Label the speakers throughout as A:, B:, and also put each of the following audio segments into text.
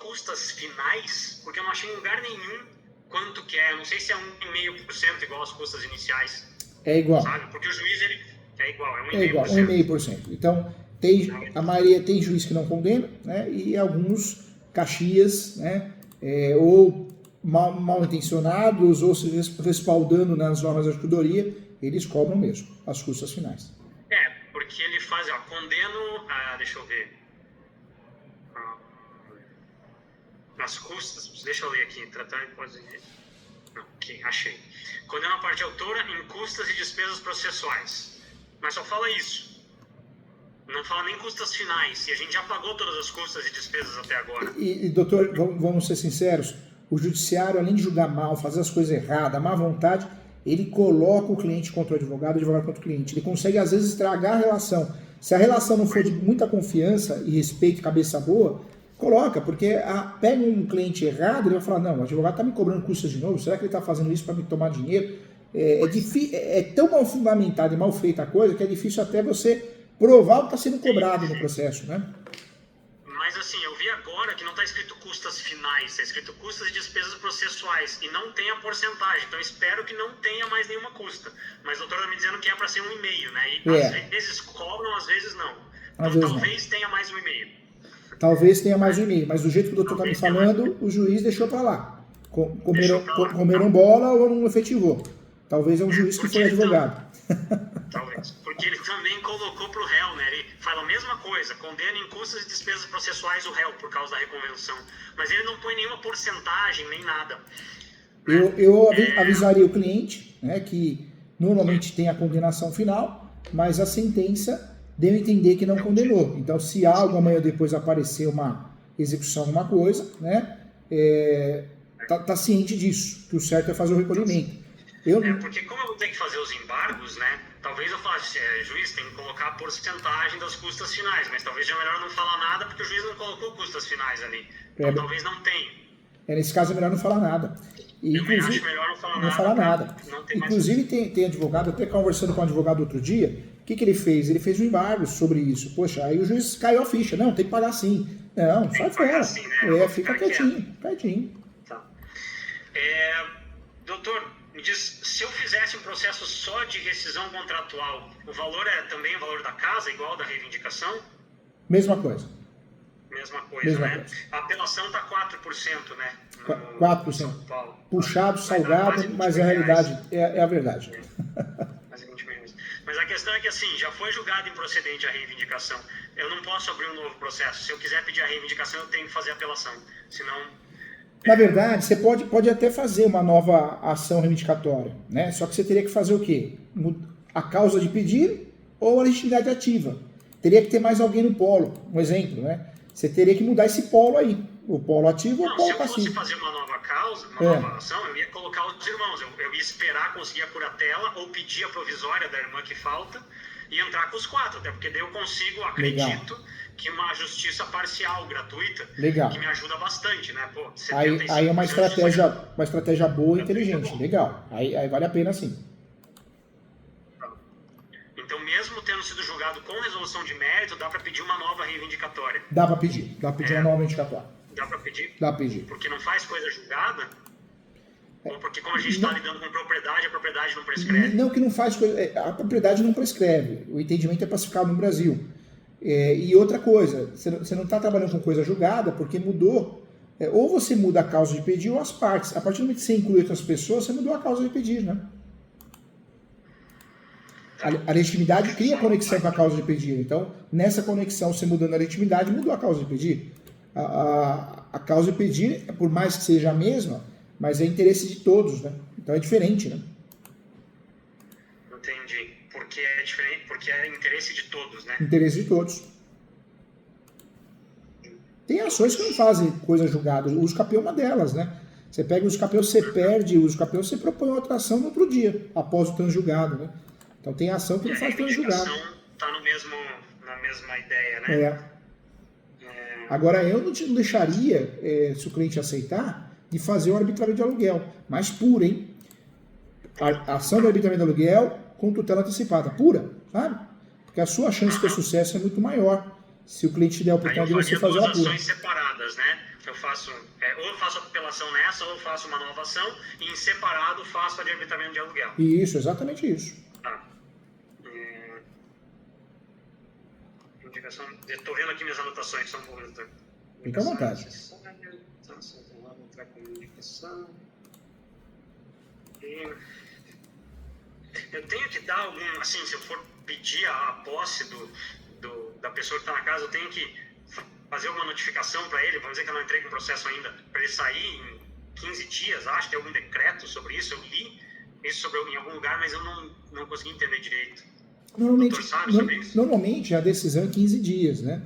A: custas finais, porque eu não achei em lugar nenhum quanto que é. Eu não sei se é 1,5% igual às custas iniciais.
B: É igual.
A: Sabe? Porque o juiz, ele é igual, é 1,5%.
B: É igual, 1,5%. Então, a maioria tem juiz que não condena, né? E alguns caxias, né? Ou mal intencionados, ou se respaldando nas normas da ouvidoria, eles cobram mesmo as custas finais.
A: Porque ele faz, condeno, deixa eu ver, nas custas, deixa eu ler aqui, tratar aqui, achei. Condena a parte autora em custas e despesas processuais. Mas só fala isso. Não fala nem custas finais. E a gente já pagou todas as custas e despesas até agora.
B: E doutor, vamos ser sinceros, o judiciário, além de julgar mal, fazer as coisas erradas, a má vontade, ele coloca o cliente contra o advogado contra o cliente. Ele consegue, às vezes, estragar a relação. Se a relação não for de muita confiança e respeito, cabeça boa, coloca, porque pega um cliente errado, ele vai falar, não, o advogado está me cobrando custas de novo, será que ele está fazendo isso para me tomar dinheiro? É tão mal fundamentado e mal feita a coisa que é difícil até você provar o que está sendo cobrado no processo, né?
A: Mas assim, eu vi agora que não está escrito custas finais, está escrito custas e despesas processuais, e não tem a porcentagem, então espero que não tenha mais nenhuma custa. Mas o doutor está me dizendo que é para ser 1,5%, né? E às vezes cobram, às vezes não. Então talvez tenha mais 1,5%.
B: Talvez tenha mais 1,5%, mas do jeito que o doutor está me falando, o juiz deixou para lá. Comeram bola ou não efetivou. Talvez é um juiz que foi advogado.
A: Talvez. Porque ele também colocou para o réu, né? Ele fala a mesma coisa, condena em custas e despesas processuais o réu por causa da reconvenção. Mas ele não põe nenhuma porcentagem, nem nada.
B: Eu avisaria o cliente, né, que normalmente tem a condenação final, mas a sentença deu a entender que não condenou. Então, se algo amanhã ou depois aparecer uma execução, alguma coisa, né, tá ciente disso, que o certo é fazer o recolhimento.
A: Porque como eu vou ter que fazer os embargos, né, talvez eu falasse, juiz, tem que colocar a porcentagem das custas finais, mas talvez seja melhor não falar nada, porque o juiz não colocou custas finais ali. Então talvez não tenha.
B: Nesse caso é melhor não falar nada.
A: Eu acho melhor não falar nada.
B: Inclusive tem advogado, até conversando com um advogado outro dia, o que ele fez? Ele fez um embargo sobre isso. Poxa, aí o juiz caiu a ficha. Não, tem que pagar sim. Não, sai fora. Assim, né? Fica quietinho.
A: Tá. Doutor, me diz, se eu fizesse um processo só de rescisão contratual, o valor é também o valor da casa, igual ao da reivindicação?
B: Mesma coisa.
A: Mesma coisa, né? A apelação está 4%, né?
B: 4%.
A: São Paulo.
B: Puxado, salgado, mas a realidade é a verdade.
A: Mais 20 milhões. Mas a questão é que, assim, já foi julgado improcedente a reivindicação. Eu não posso abrir um novo processo. Se eu quiser pedir a reivindicação, eu tenho que fazer a apelação. Senão...
B: Na verdade, você pode até fazer uma nova ação reivindicatória, né? Só que você teria que fazer o quê? A causa de pedir ou a legitimidade ativa. Teria que ter mais alguém no polo. Um exemplo, né? Você teria que mudar esse polo aí. O polo ativo ou o polo passivo.
A: Se eu fosse fazer uma nova causa, uma nova ação, eu ia colocar os irmãos. Eu ia esperar conseguir a curatela ou pedir a provisória da irmã que falta e entrar com os 4. Até porque daí eu consigo, acredito, que uma justiça parcial, gratuita, que me ajuda bastante, né? Pô,
B: aí é uma estratégia boa e inteligente. Legal. Aí vale a pena sim.
A: Então, mesmo tendo sido julgado com resolução de mérito, dá para pedir uma nova reivindicatória?
B: Dá para pedir uma nova reivindicatória.
A: Dá para pedir?
B: Dá para pedir.
A: Porque não faz coisa julgada? Ou porque como a gente está lidando com propriedade, a propriedade não prescreve?
B: Não que não faz coisa... A propriedade não prescreve. O entendimento é pacificado no Brasil. E outra coisa, você não está trabalhando com coisa julgada porque mudou. Ou você muda a causa de pedir ou as partes. A partir do momento que você inclui outras pessoas, você mudou a causa de pedir, né? A legitimidade cria conexão com a causa de pedir. Então, nessa conexão, você mudando a legitimidade, mudou a causa de pedir. A causa de pedir, por mais que seja a mesma, mas é interesse de todos, né? Então é diferente, né?
A: Entendi. Porque é diferente, porque é interesse de todos, né?
B: Interesse de todos. Tem ações que não fazem coisa julgada. O uso capião é uma delas, né? Você pega o uso capião, você perde o uso capião, você propõe outra ação no outro dia, após o transjulgado, né? Então tem ação que não faz transjulgado.
A: A reivindicação está na mesma ideia, né?
B: Agora, eu não deixaria, se o cliente aceitar, de fazer o arbitramento de aluguel. Mais pura, hein? A ação de arbitramento de aluguel com tutela antecipada. Pura, sabe? Porque a sua chance de ter sucesso é muito maior se o cliente der a oportunidade de você fazer a pura.
A: Ações separadas, né? Eu faço, ou eu faço apelação nessa, ou eu faço uma nova ação, e em separado faço a de arbitramento de aluguel.
B: Isso, exatamente isso.
A: Tá. Indicação, estou vendo aqui minhas anotações, são boas.
B: Fica à vontade.
A: Entrar com indicação. E eu tenho que dar algum, assim, se eu for pedir a posse da pessoa que está na casa, eu tenho que fazer alguma notificação para ele, vamos dizer que eu não entrei com o processo ainda, para ele sair em 15 dias, acho que tem algum decreto sobre isso, eu li isso em algum lugar, mas eu não consegui entender direito.
B: Normalmente,
A: o doutor sabe sobre isso?
B: Normalmente a decisão é 15 dias, né?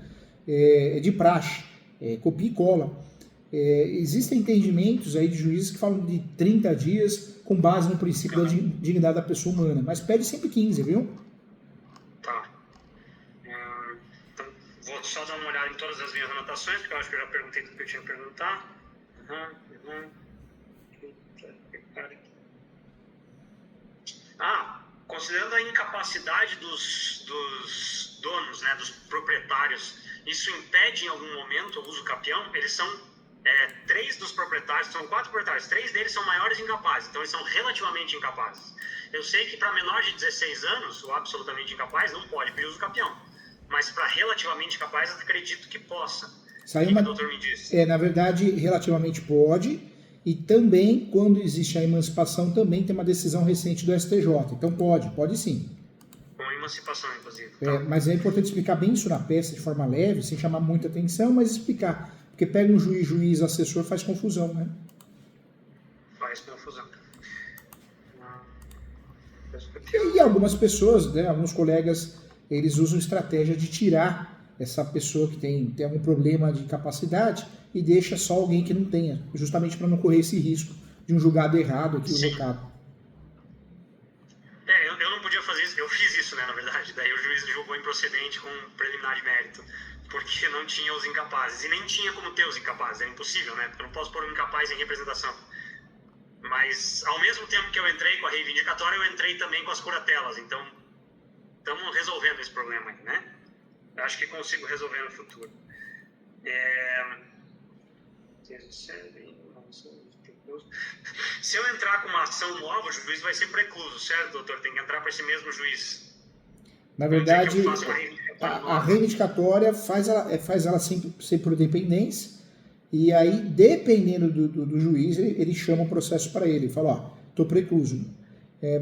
B: É de praxe, copia e cola. Existem entendimentos aí de juízes que falam de 30 dias com base no princípio da dignidade da pessoa humana, mas pede sempre 15, viu?
A: Tá. Então, vou só dar uma olhada em todas as minhas anotações, porque eu acho que eu já perguntei tudo que eu tinha que perguntar. Considerando a incapacidade dos donos, né, dos proprietários, isso impede em algum momento o uso capião? Eles são 3 dos proprietários, são 4 proprietários, 3 deles são maiores incapazes, então eles são relativamente incapazes. Eu sei que para menor de 16 anos, o absolutamente incapaz não pode pedir uso capião, mas para relativamente capaz, eu acredito que possa. O que o doutor me disse?
B: Na verdade, relativamente pode, e também, quando existe a emancipação, também tem uma decisão recente do STJ, então pode sim.
A: Com emancipação, inclusive.
B: Mas é importante explicar bem isso na peça, de forma leve, sem chamar muita atenção, mas explicar. Porque pega um juiz, assessor, faz confusão, né?
A: Faz confusão.
B: E algumas pessoas, né, alguns colegas, eles usam estratégia de tirar essa pessoa que tem algum problema de capacidade e deixa só alguém que não tenha, justamente para não correr esse risco de um julgado errado equivocado.
A: Eu não podia fazer isso, eu fiz isso, né, na verdade. Daí o juiz julgou improcedente com preliminar de mérito, porque não tinha os incapazes. E nem tinha como ter os incapazes, é impossível, né? Porque eu não posso pôr um incapaz em representação. Mas, ao mesmo tempo que eu entrei com a reivindicatória, eu entrei também com as curatelas. Então, estamos resolvendo esse problema aí, né? Eu acho que consigo resolver no futuro. Se eu entrar com uma ação nova, o juiz vai ser precluso, certo, doutor? Tem que entrar para esse mesmo juiz.
B: Na verdade, a reivindicatória faz ela sempre por dependência, e aí, dependendo do juiz, ele chama o processo para ele, fala, estou precluso.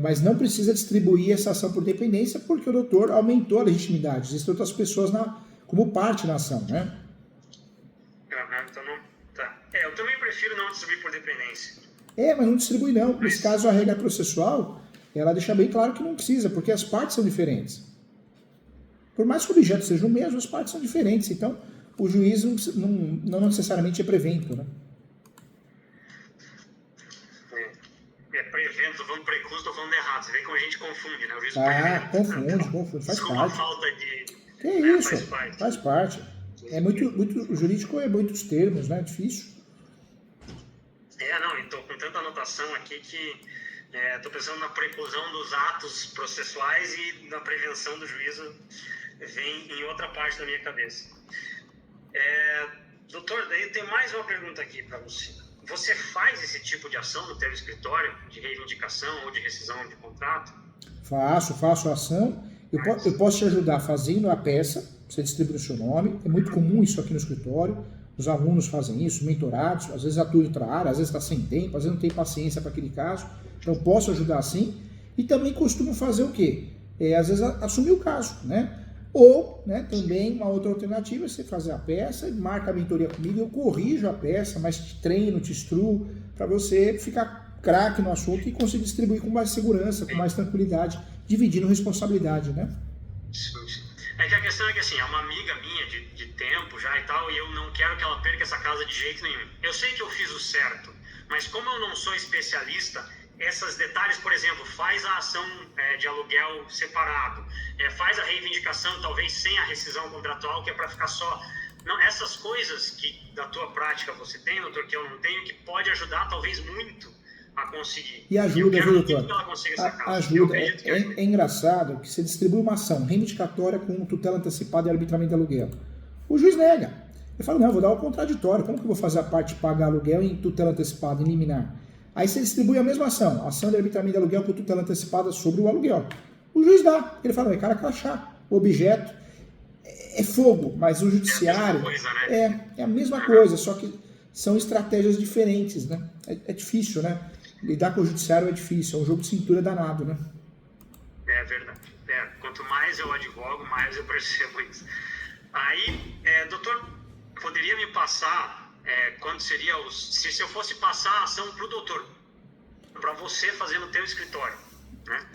B: Mas não precisa distribuir essa ação por dependência, porque o doutor aumentou a legitimidade. Existem outras pessoas como parte na ação, né?
A: Então não, tá. Eu também prefiro não distribuir por dependência.
B: Mas não distribui não. Nesse caso, a regra processual, ela deixa bem claro que não precisa, porque as partes são diferentes. Por mais que o objeto seja o mesmo, as partes são diferentes. Então, o juiz não necessariamente é prevento, né?
A: Prevento, vamos precluso, estou falando errado. Você vê como a gente confunde, né? O juiz
B: confunde, faz
A: desculpa
B: parte.
A: A falta de...
B: Que isso, faz parte. O jurídico é muitos termos, né? É difícil.
A: E estou com tanta anotação aqui que estou pensando na preclusão dos atos processuais e na prevenção do juízo vem em outra parte da minha cabeça. Doutor, daí tem mais uma pergunta aqui para você. Você faz esse tipo de ação no teu escritório, de reivindicação ou de rescisão de contrato?
B: Faço a ação. Eu posso te ajudar fazendo a peça, você distribui o seu nome. É muito comum isso aqui no escritório. Os alunos fazem isso, mentorados, às vezes atuam em outra área, às vezes está sem tempo, às vezes não tem paciência para aquele caso. Então, posso ajudar assim. E também costumo fazer o quê? Às vezes, assumir o caso, né? Ou, né, também, uma outra alternativa é você fazer a peça, marca a mentoria comigo, eu corrijo a peça, mas te treino, te instruo, para você ficar craque no assunto e conseguir distribuir com mais segurança, com mais tranquilidade, dividindo responsabilidade, né?
A: Que a questão é que, assim, é uma amiga minha de tempo já e tal, e eu não quero que ela perca essa casa de jeito nenhum. Eu sei que eu fiz o certo, mas como eu não sou especialista, esses detalhes, por exemplo, faz a ação de aluguel separado, faz a reivindicação talvez sem a rescisão contratual, que é para ficar só... Não, essas coisas que da tua prática você tem, doutor, que eu não tenho, que pode ajudar talvez muito a conseguir.
B: E ajuda, viu, doutor?
A: Que ela consiga essa casa.
B: Ajuda. É engraçado que você distribui uma ação reivindicatória com tutela antecipada e arbitramento de aluguel. O juiz nega. Ele fala, não, eu vou dar o contraditório, como que eu vou fazer a parte pagar aluguel em tutela antecipada, em liminar? Aí você distribui a mesma ação de arbitramento de aluguel com tutela antecipada sobre o aluguel. O juiz dá, ele fala, é cara crachá, o objeto é fogo, mas o judiciário é a mesma coisa, só que são estratégias diferentes, né? É difícil, né? Lidar com o judiciário é difícil, é um jogo de cintura danado, né?
A: É verdade. Quanto mais eu advogo, mais eu percebo isso. Aí, doutor, poderia me passar quando seria se eu fosse passar a ação para o doutor, para você fazer no teu escritório, né?